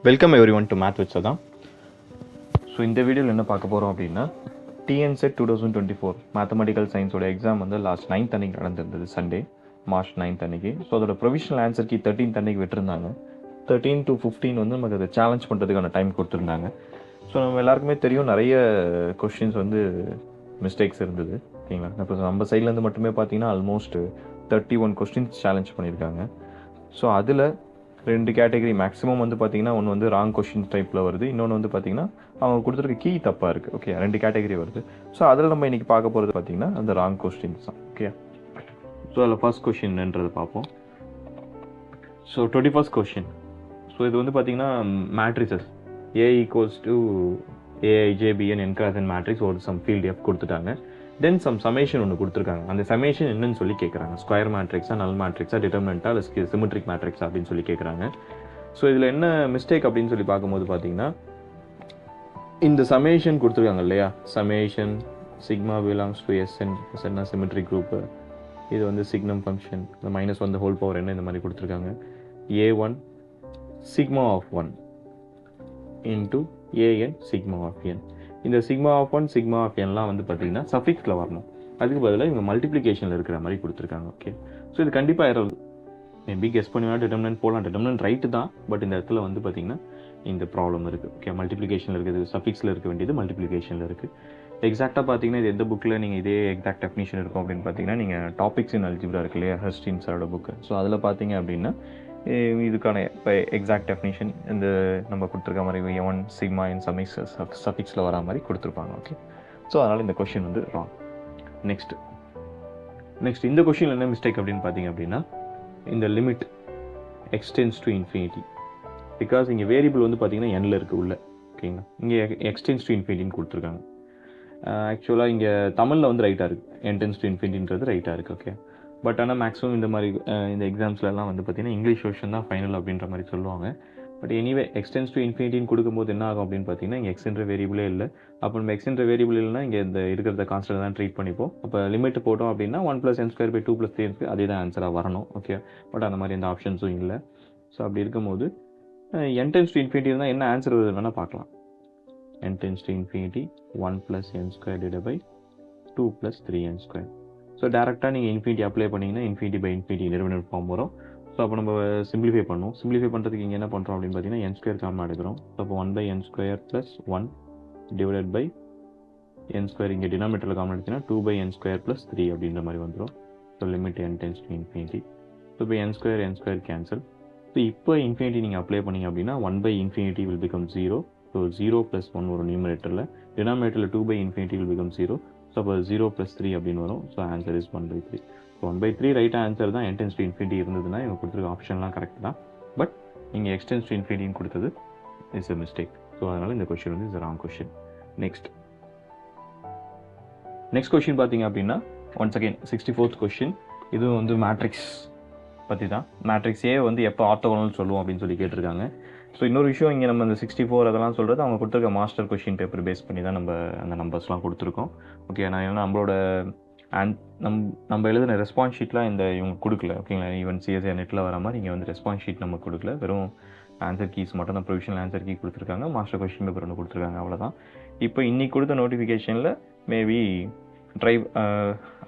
Welcome every one to math with சதா. So இந்த வீடியோவில் என்ன பார்க்க போகிறோம் அப்படின்னா டிஎன்செட் 2024 மேத்தமெட்டிக்கல் சயின்ஸோட எக்ஸாம் வந்து லாஸ்ட் 9th அன்னைக்கு நடந்திருந்தது, சண்டே மார்ச் 9th அன்னைக்கு. ஸோ அதோட ப்ரொவிஷனல் ஆன்சர் கீ 13th அன்னைக்கு விட்டுருந்தாங்க. 13 to 15 வந்து நமக்கு அதை சேலஞ்ச் பண்ணுறதுக்கான டைம் கொடுத்துருந்தாங்க. ஸோ நம்ம எல்லாருக்குமே தெரியும் நிறைய கொஷின்ஸ் வந்து மிஸ்டேக்ஸ் இருந்தது, ஓகேங்களா. இப்போ நம்ம சைட்லேருந்து மட்டுமே பார்த்தீங்கன்னா ஆல்மோஸ்ட் 31 கொஸ்டின்ஸ் சேலஞ்ச் பண்ணியிருக்காங்க. ஸோ அதில் 2 கேட்டகரி மேக்ஸிமம் வந்து பார்த்தீங்கன்னா ஒன்று வந்து ராங் கொஷின் டைப்பில் வருது, இன்னொன்று வந்து பார்த்தீங்கன்னா அவங்க கொடுத்துருக்க கீ தப்பாக இருக்குது. ஓகே, 2 கேட்டகரி வருது. ஸோ அதில் நம்ம இன்றைக்கி பார்க்க போகிறது பார்த்தீங்கன்னா அந்த ராங் கொஸ்டின்ஸ் தான். ஓகே, ஸோ அதில் ஃபர்ஸ்ட் கொஷின்ன்றது பார்ப்போம். So 21st question. ஸோ இது வந்து பார்த்தீங்கன்னா matrices A equals to AIJBN n cross n matrix ஒரு சம் ஃபீல்டு F கொடுத்துட்டாங்க. தென் சமேஷன் ஒன்று கொடுத்துருக்காங்க. அந்த சமேஷன் என்னன்னு சொல்லி கேட்குறாங்க. ஸ்கொயர் மேட்ரிக்ஸா, நல் மேட்ரிக்ஸா, டிட்டர்மினண்ட்டா, இல்லை சிமெட்ரிக் மேட்ரிக்ஸா அப்படின்னு சொல்லி கேட்குறாங்க. ஸோ இதில் என்ன மிஸ்டேக் அப்படின்னு சொல்லி பார்க்கும்போது பார்த்தீங்கன்னா இந்த சமேஷன் கொடுத்துருக்காங்க இல்லையா, summation sigma belongs to SN symmetric group, இது வந்து சிக்னம் ஃபங்க்ஷன், இந்த -1 the whole power என்ன இந்த மாதிரி கொடுத்துருக்காங்க. A1 sigma of 1 into AN sigma of n. இந்த சிக்மா ஆஃப் 1 சிக்மா ஆஃப் என்லாம் வந்து பார்த்தீங்கன்னா சஃபிக்ஸில் வரணும். அதுக்கு பதிலாக இவங்க மல்டிப்ளிகேஷனில் இருக்கிற மாதிரி கொடுத்துருக்காங்க. ஓகே, ஸோ இது கண்டிப்பாக எரர். மேபி கெஸ் பண்ணுவேன், டிட்டர்மினன்ட் போகலாம், டிட்டர்மினன்ட் ரைட்டு தான். பட் இந்த இடத்துல வந்து பார்த்தீங்கன்னா இந்த ப்ராப்ளம் இருக்குது. ஓகே, மல்டிப்ளிகேஷனில் இருக்குது, சஃபிக்ஸில் இருக்க வேண்டியது மல்டிப்ளிகேஷனில் இருக்குது. எக்ஸாக்டாக பார்த்தீங்கன்னா இது எந்த புக்கில் நீங்கள் இதே எக்ஸாக்ட் டெஃபினிஷன் இருக்கும் அப்படின்னு பார்த்தீங்கன்னா நீங்கள் டாபிக்ஸ் இன் அல்ஜிப்ரா இருக்கு இல்லையா, ஹெர்ஸ்டீன் சாரோட புக்கு. ஸோ அதில் பார்த்தீங்க அப்படின்னா இதுக்கான இப்போ எக்ஸாக்ட் டெஃபினிஷன் இந்த நம்ம கொடுத்துருக்க மாதிரி A1 சிக்மா இன் சஃபிக்ஸில் வர மாதிரி கொடுத்துருப்பாங்க. ஓகே, ஸோ அதனால் இந்த கொஷின் வந்து ராங். நெக்ஸ்ட் இந்த கொஷினில் என்ன மிஸ்டேக் அப்படின்னு பார்த்தீங்க அப்படின்னா இந்த limit extends to infinity. Because இங்கே வேரியபிள் வந்து பார்த்தீங்கன்னா எண்ணில் இருக்குது உள்ள, ஓகேங்களா. இங்கே எக்ஸ்டென்ஸ் டு இன்ஃபினிட்டின்னு கொடுத்துருக்காங்க. ஆக்சுவலாக இங்கே தமிழில் வந்து ரைட்டாக இருக்குது, என்டென்ஸ் டு இன்ஃபினிட்டின்றது ரைட்டாக இருக்குது. ஓகே, பட் ஆனால் மேக்ஸிமம் இந்த மாதிரி இந்த எக்ஸாம்ஸ்லாம் வந்து பார்த்தீங்கன்னா இங்கிலீஷ் வெர்ஷன் தான் ஃபைனல் அப்படின்ற மாதிரி சொல்லுவாங்க. பட் எனிவே எக்ஸ்டென்ஸ் டு இன்ஃபினிட்டின்னு கொடுக்கும்போது என்ன ஆகும் அப்படின்னு பார்த்தீங்கன்னா இங்கே எக்ஸ்ன்ற வேரியபிளே இல்லை. அப்போ நம்ம எக்ஸ்ன்ற வேரியபிள் இல்லைனா இங்கே இந்த இருக்கிறத கான்ஸ்டன்ட் தான் ட்ரீட் பண்ணிப்போம். அப்போ லிமிட் போட்டோம் அப்படின்னா 1 + n² / 2 + 3 அதே தான் ஆன்சராக வரணும். ஓகே, பட் அந்த மாதிரி எந்த ஆப்ஷன்ஸும் இல்லை. ஸோ அப்படி இருக்கும்போது n → ∞ இருந்தால் என்ன ஆன்சர் வருது வேணால் பார்க்கலாம். n → ∞ 1 + n² / 2 + 3n². ஸோ டேரெக்டாக நீங்கள் இன்ஃபினிட்டி அப்ளை பண்ணிங்கன்னா ∞/∞ நிறுவனம் ஃபார்ம் வரும். ஸோ அப்போ நம்ம சிம்பிளிஃபை பண்ணுவோம். சிம்பிளிஃபை பண்ணுறதுக்கு இங்கே என்ன பண்ணுறோம் அப்படின்னு பார்த்தீங்கன்னா n² காமன் எடுக்கிறோம். ஸோ அப்போ 1/n² + 1 / n². இங்கே டினாமினேட்டரில் காமன் எடுத்தீங்கன்னா 2/n² + 3 அப்படின்ற மாதிரி வந்துடும். So limit n → ∞. ஸோ இப்போ n² கேன்சல். ஸோ இப்போ இன்ஃபினிட்டி நீங்கள் அப்ளை பண்ணிங்க அப்படின்னா 1/∞ will become 0. ஸோ 0 + 1 வரும் நியூமரேட்டரில். டினாமினேட்டரில் 2/∞ will become 0. ஸோ அப்போ 0 + 3 அப்படின்னு வரும். So answer is 1/3. ஸோ 1/3 ரைட்டாக ஆன்சர் தான். n → ∞ இருந்ததுன்னா இவங்க கொடுத்துருக்க ஆப்ஷன்லாம் கரெக்ட் தான். பட் நீங்கள் x → ∞ கொடுத்தது இஸ் எ மிஸ்டேக். ஸோ அதனால் இந்த கொஷின் வந்து is wrong question. Next question பார்த்தீங்க அப்படின்னா ஒன்ஸ் அகெயின் 64th கொஷின். இதுவும் வந்து மேட்ரிக்ஸ் பற்றி தான். மேட்ரிக்ஸ் ஏ வந்து எப்போ ஆர்த்தோகோனல் சொல்லுவோம் அப்படின்னு சொல்லி கேட்டிருக்காங்க. ஸோ இன்னொரு விஷயம், இங்கே நம்ம இந்த 64 அதெல்லாம் சொல்கிறது அவங்க கொடுத்துருக்க மாஸ்டர் கொஷின் பேப்பர் பேஸ் பண்ணி தான் நம்ம அந்த நம்பர்ஸ்லாம் கொடுத்துருக்கோம். ஓகே, நான் ஏன்னா நம்மளோட நம்ம எழுதின ரெஸ்பான்ஸ் ஷீட்லாம் இந்த இவங்க கொடுக்கல, ஓகேங்களா. ஈவன் CSA நெட்டில் வர மாதிரி இங்கே வந்து ரெஸ்பான்ஸ் ஷீட் நம்ம கொடுக்கல. வெறும் ஆன்சர் கீஸ் மட்டும் தான், ப்ரொவிஷனல் ஆன்சர் கீ கொடுத்துருக்காங்க, மாஸ்டர் கொஷின் பேப்பர் ஒன்று கொடுத்துருக்காங்க, அவ்வளோதான். இப்போ இன்றைக்கி கொடுத்த நோட்டிஃபிகேஷனில் மேபி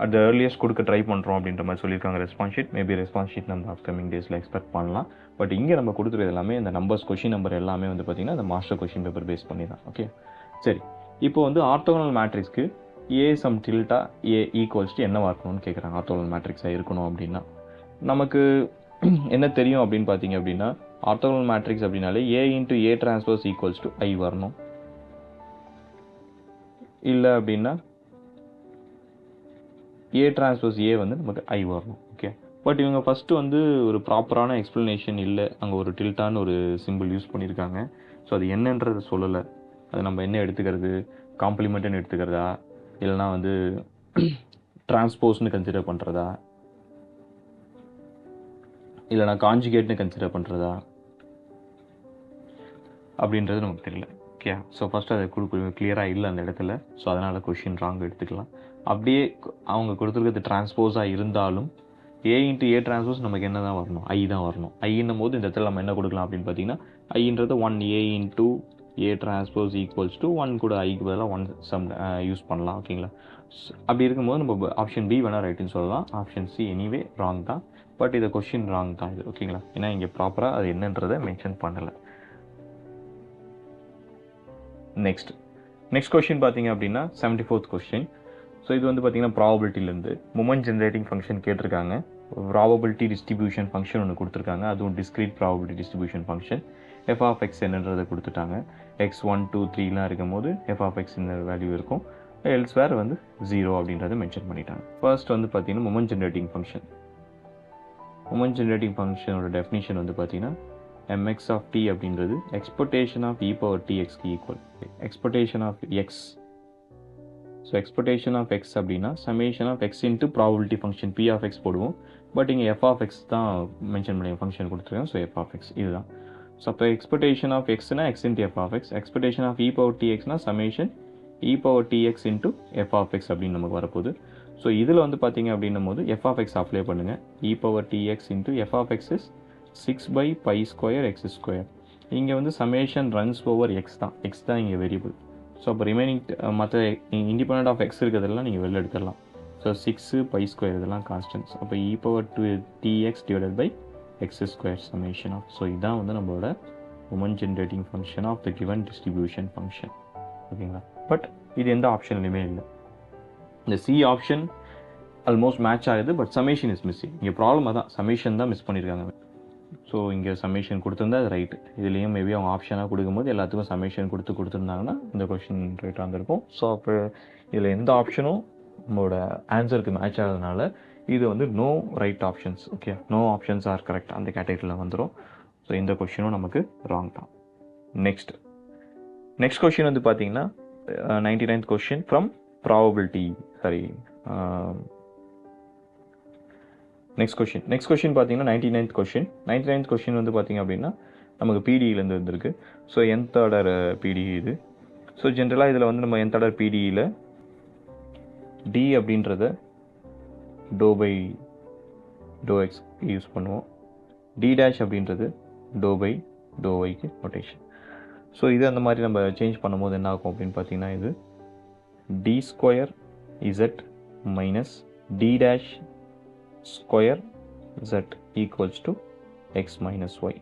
அட் த ஏர்லியஸ்ட் கொடுக்க ட்ரை பண்ணுறோம் அப்படின்ற மாதிரி சொல்லியிருக்காங்க response sheet. Maybe response sheet நம்ம அப்கமிங் டேஸில் எக்ஸ்பெக்ட் பண்ணலாம். பட் இங்கே நம்ம கொடுத்துருது எல்லாமே இந்த நம்பர்ஸ், கொஷின் நம்பர் எல்லாமே வந்து பார்த்திங்கன்னா அந்த மாஸ்டர் கொஷின் பேப்பர் பேஸ் பண்ணி தான். ஓகே, சரி. இப்போ வந்து ஆர்த்தோகோனல் மேட்ரிக்ஸ்க்கு A sum tilde A equals to என்னவாக இருக்கணும்னு கேட்குறாங்க. ஆர்த்தோகோனல் மேட்ரிக்ஸாக இருக்கணும் அப்படின்னா நமக்கு என்ன தெரியும் அப்படின்னு பார்த்தீங்க அப்படின்னா ஆர்த்தோகோனல் மேட்ரிக்ஸ் அப்படின்னாலே A × A transpose equals to I வரணும். இல்லை அப்படின்னா A டிரான்ஸ்போஸ் A வந்து நமக்கு I வரணும். ஓகே, பட் இவங்க ஃபஸ்ட்டு வந்து ஒரு ப்ராப்பரான எக்ஸ்ப்ளனேஷன் இல்லை. அங்கே ஒரு டில்டான்னு ஒரு சிம்பிள் யூஸ் பண்ணியிருக்காங்க. ஸோ அது என்னன்றதை சொல்லலை. அது நம்ம என்ன எடுத்துக்கிறது, காம்ப்ளிமெண்ட்டுன்னு எடுத்துக்கிறதா, இல்லைனா வந்து டிரான்ஸ்போஸ்னு கன்சிடர் பண்ணுறதா, இல்லைனா கான்ஜுகேட்னு கன்சிடர் பண்ணுறதா அப்படின்றது நமக்கு தெரியல. ஓகே, ஸோ ஃபஸ்ட்டு அதை கிளியராக இல்லை அந்த இடத்துல. ஸோ அதனால் கொஷின் ராங் எடுத்துக்கலாம். அப்படியே அவங்க கொடுத்துருக்கிறது டிரான்ஸ்போஸாக இருந்தாலும் A × A டிரான்ஸ்போஸ் நமக்கு என்ன தான் வரணும், I தான் வரணும். ஐன்னும் போது இந்த இடத்துல நம்ம என்ன கொடுக்கலாம் அப்படின்னு பார்த்தீங்கன்னா ஐன்றது 1a into a transpose equals to 1 கூட ஐக்கு பதிலாக 1 சம் யூஸ் பண்ணலாம். ஓகேங்களா? அப்படி இருக்கும்போது நம்ம ஆப்ஷன் பி வேணால் ரைட்டுன்னு சொல்லலாம். ஆப்ஷன் சி எனிவே ராங் தான். பட் இது கொஷின் ராங் தான் இது. ஓகேங்களா? ஏன்னா இங்கே ப்ராப்பராக அது என்னன்றதை மென்ஷன் பண்ணலை. நெக்ஸ்ட் கொஷின் பார்த்தீங்க அப்படின்னா 74th கொஸ்டின். ஸோ இது வந்து பார்த்தீங்கன்னா ப்ராபபிலிட்டிலேருந்து மொமெண்ட் ஜென்ரேட்டிங் ஃபங்க்ஷன் கேட்டிருக்காங்க. ப்ராபபிலிட்டி டிஸ்ட்ரிபியூஷன் ஃபங்க்ஷன் ஒன்று கொடுத்துருக்காங்க. அதுவும் discrete probability distribution function. F of X என்னன்றதை கொடுத்துட்டாங்க. எக்ஸ் 1 2 3லாம் இருக்கும் போது எஃப் ஆஃப் எக்ஸ் இந்த வேல்யூ இருக்கும். எல்ஸ்வேர் வந்து 0 அப்படின்றத மென்ஷன் பண்ணிட்டாங்க. ஃபர்ஸ்ட் வந்து பார்த்தீங்கன்னா moment generating function. Moment generating ஃபங்க்ஷனோட டெஃபினிஷன் வந்து பார்த்தீங்கன்னா mx of t அப்படின்றது எக்ஸ்பெக்டேஷன் ஆஃப் e பவர் txக்கு equal. Expectation of X, so expectation of X அப்படின்னா summation of X into probability function P of X போடுவோம். But இங்கே F of X தான் mention பண்ணி ஃபங்க்ஷன் கொடுத்துருக்கேன். ஸோ எஃப் ஆஃப் எக்ஸ் இதுதான். So அப்போ expectation of எக்ஸ்னா X into F of X. Expectation of E power டிஎக்ஸ்னா summation E power T X into F of X அப்படின்னு நமக்கு வரப்போகுது. ஸோ இதில் வந்து பார்த்தீங்க அப்படின்னும் போது எஃப் ஆஃப் எக்ஸ் அப்ளை பண்ணுங்கள். E power T X into F of X is 6/π² x². இங்கே வந்து சமேஷன் ரன்ஸ் ஓவர் எக்ஸ் தான். எக்ஸ் தான் இங்கே வேரியபிள். ஸோ அப்போ ரிமைனிங் மற்ற இண்டிபெண்ட் ஆஃப் எக்ஸ் இருக்கிறதெல்லாம் நீங்கள் வெளில எடுத்துடலாம். ஸோ 6/π² இதெல்லாம் கான்ஸ்டன்ட்ஸ். அப்போ E power T X divided by x² summation of. So இதுதான் வந்து நம்மளோட moment generating function of the given distribution function. ஓகேங்களா? பட் இது எந்த ஆப்ஷன்லையுமே இல்லை. இந்த சி ஆப்ஷன் ஆல்மோஸ்ட் மேட்ச் ஆகுது. But summation is missing. இங்கே ப்ராப்ளம் அதான், சமேஷன் தான் மிஸ் பண்ணியிருக்காங்க. ஸோ இங்கே சமேஷன் கொடுத்துருந்தா அது ரைட்டு. இதுலேயும் மேபி அவங்க ஆப்ஷனாக கொடுக்கும்போது எல்லாத்துக்கும் சமேஷன் கொடுத்துருந்தாங்கன்னா இந்த கொஷின் ரைட்டாக இருந்திருக்கும். ஸோ அப்போ இதில் எந்த ஆப்ஷனும் நம்மளோட ஆன்சருக்கு மேட்ச் ஆகிறதுனால இது வந்து no right options. Okay, no options are correct அந்த கேட்டகரியில் வந்துடும். ஸோ இந்த கொஷினும் நமக்கு ராங் தான். நெக்ஸ்ட் கொஷின் வந்து பார்த்தீங்கன்னா 99th question from probability. Next question பார்த்தீங்கன்னா 99th கொஷின். 99th கொஷின் வந்து பார்த்தீங்க அப்படின்னா நமக்கு பிடியிலேருந்து வந்திருக்கு. ஸோ nth ஆர்டர் பிடிஇ இது. ஸோ ஜென்ரலாக இதில் வந்து நம்ம nth ஆர்டர் பிடிஇயில் டி அப்படின்றத ∂x யூஸ் பண்ணுவோம். டி டேஷ் அப்படின்றது ∂y நோட்டேஷன். ஸோ இது அந்த மாதிரி நம்ம சேஞ்ச் பண்ணும்போது என்ன ஆகும் அப்படின்னு பார்த்தீங்கன்னா இது d² z d dash square z equals to x minus y.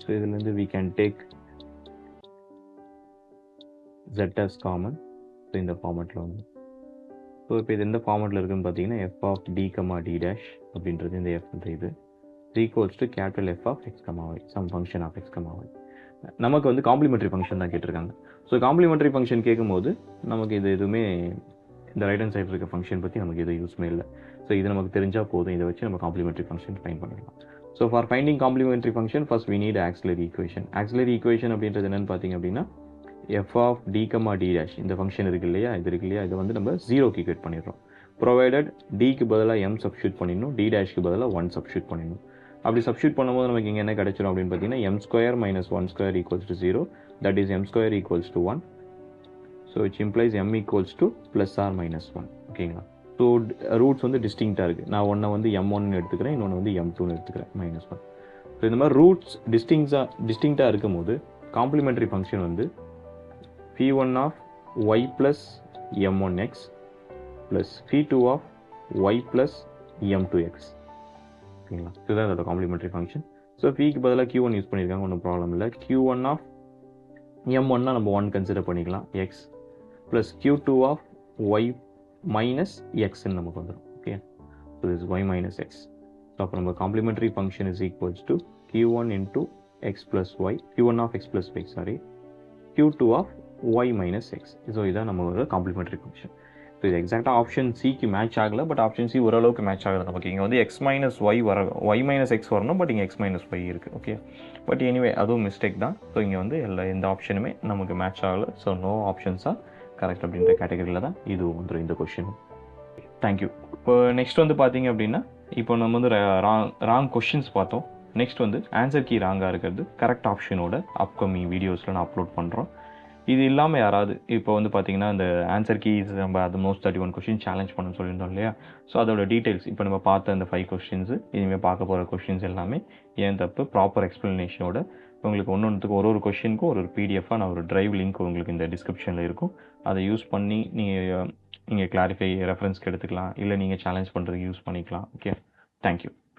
So இதிலிருந்து we can take z as common. So இந்த ஃபார்மேட்டில் வந்து ஸோ இப்போ இது எந்த ஃபார்மேட்டில் இருக்குதுன்னு பார்த்தீங்கன்னா f of d, d dash அப்படின்றது இந்த f இது equals to capital F of x, y, some function of x, y. நமக்கு வந்து காம்ப்ளிமெண்ட்ரி ஃபங்க்ஷன் தான் கேட்டிருக்காங்க. ஸோ காம்ப்ளிமெண்ட்ரி ஃபங்க்ஷன் கேட்கும்போது நமக்கு இது எதுவுமே இந்த ரைட் ஹேண்ட் சைடில் இருக்க ஃபங்க்ஷன் பற்றி நமக்கு எதுவும் யூஸ்மே இல்லை. ஸோ இது நமக்கு தெரிஞ்சால் போதும். இதை வச்சு நம்ம காம்ப்ளிமெண்ட்ரி ஃபங்க்ஷன் ஃபைண்ட் பண்ணிடலாம். So for finding complementary function first we need auxiliary equation. Auxiliary equation அப்படின்றது என்னென்னு பார்த்தீங்க அப்படின்னா f of d, d dash இந்த ஃபங்க்ஷன் இருக்கு இல்லையா, இதை வந்து நம்ம 0க்கு ஈக்குவேட் பண்ணிடுறோம். ப்ரொவைடட் டிக்கு பதிலாக m சப்ஸ்டியூட் பண்ணிடணும், d டேஷ்க்கு பதிலாக 1 சப்ஸ்டியூட் பண்ணிடணும். அப்படி சப்ஸ்டியூட் பண்ணும்போது நமக்கு இங்கே என்ன கிடைச்சிடும் அப்படின்னு பார்த்தீங்கன்னா m² - 1² equals to 0, that is m² equals to 1. So which implies m equals to plus or minus 1. ஓகேங்களா? ஸோ ரூட்ஸ் வந்து டிஸ்டிங்க்டாக இருக்குது. நான் ஒன்றை வந்து m1ன்னு எடுத்துக்கிறேன், இன்னொன்று வந்து m2ன்னு எடுத்துக்கிறேன், -1. ஸோ இந்த மாதிரி ரூட்ஸ் டிஸ்டிங்க்டாக இருக்கும் போது காம்ப்ளிமெண்ட்ரி ஃபங்க்ஷன் வந்து p1 of y plus m1x plus p2 of y plus m2x. ஓகேங்களா? இதுதான் இதோட காம்ப்ளிமெண்ட்ரி ஃபங்க்ஷன். ஸோ பிக்கு பதிலாக q1 யூஸ் பண்ணியிருக்காங்க, ஒன்றும் ப்ராப்ளம் இல்லை. q1 of m1னா நம்ம 1 கன்சிடர் பண்ணிக்கலாம், x plus q2 of y minus எக்ஸ்ன்னு நமக்கு வந்துடும். Okay, so this y minus X. So அப்போ நம்ம complementary function is equals to q1 into X plus Y, q1 of X plus Y, q2 of Y minus X. So இதான் நம்மளோட complimentary function. So இது எக்ஸாக்டாக option சிக்கு match ஆகலை, but option C ஓரளவுக்கு match ஆகுது நமக்கு. இங்கே வந்து x minus y y minus x வரணும், பட் இங்கே எக்ஸ் மைனஸ் ஒய் இருக்குது. ஓகே, பட் எனிவே அதுவும் மிஸ்டேக் தான். ஸோ இங்கே வந்து எந்த ஆப்ஷனுமே நமக்கு மேட்ச் ஆகலை. ஸோ நோ ஆப்ஷன்ஸாக கரெக்ட் அப்படின்ற கேட்டகரியில் தான் இது வந்துடும் இந்த கொஷின். தேங்க்யூ. இப்போ நெக்ஸ்ட் வந்து பார்த்தீங்க அப்படின்னா இப்போ நம்ம வந்து ராங் கொஷின்ஸ் பார்த்தோம். நெக்ஸ்ட் வந்து ஆன்சர் கீ ராங்காக இருக்கிறது கரெக்ட் ஆப்ஷனோட அப்கமிங் வீடியோஸில் நான் அப்லோட் பண்ணுறோம். இது இல்லாமல் யாராவது இப்போ வந்து பார்த்தீங்கன்னா இந்த ஆன்சர் கீஸ் நம்ம அது மோஸ்ட் 31 கொஷின் சேலஞ்ச் பண்ணணும்னு சொல்லியிருந்தோம் இல்லையா? ஸோ அதோட டீட்டெயில்ஸ் இப்போ நம்ம பார்த்த அந்த 5 கொஷின்ஸு இனிமேல் பார்க்க போகிற கொஷின்ஸ் எல்லாமே ஏன் தப்பு ப்ராப்பர் எக்ஸ்ப்ளனேஷனோட உங்களுக்கு ஒன்றுக்கு ஒரு கொஷினுக்கும் ஒரு பிடிஎஃபாக நான் ஒரு டிரைவ் லிங்க் உங்களுக்கு இந்த டிஸ்கிரிப்ஷனில் இருக்கும். அதை யூஸ் பண்ணி நீங்கள் கிளாரிஃபை ரெஃபரன்ஸ்க்கு எடுத்துக்கலாம், இல்லை நீங்கள் சேலஞ்ச் பண்ணுறதுக்கு யூஸ் பண்ணிக்கலாம். Okay, thank you.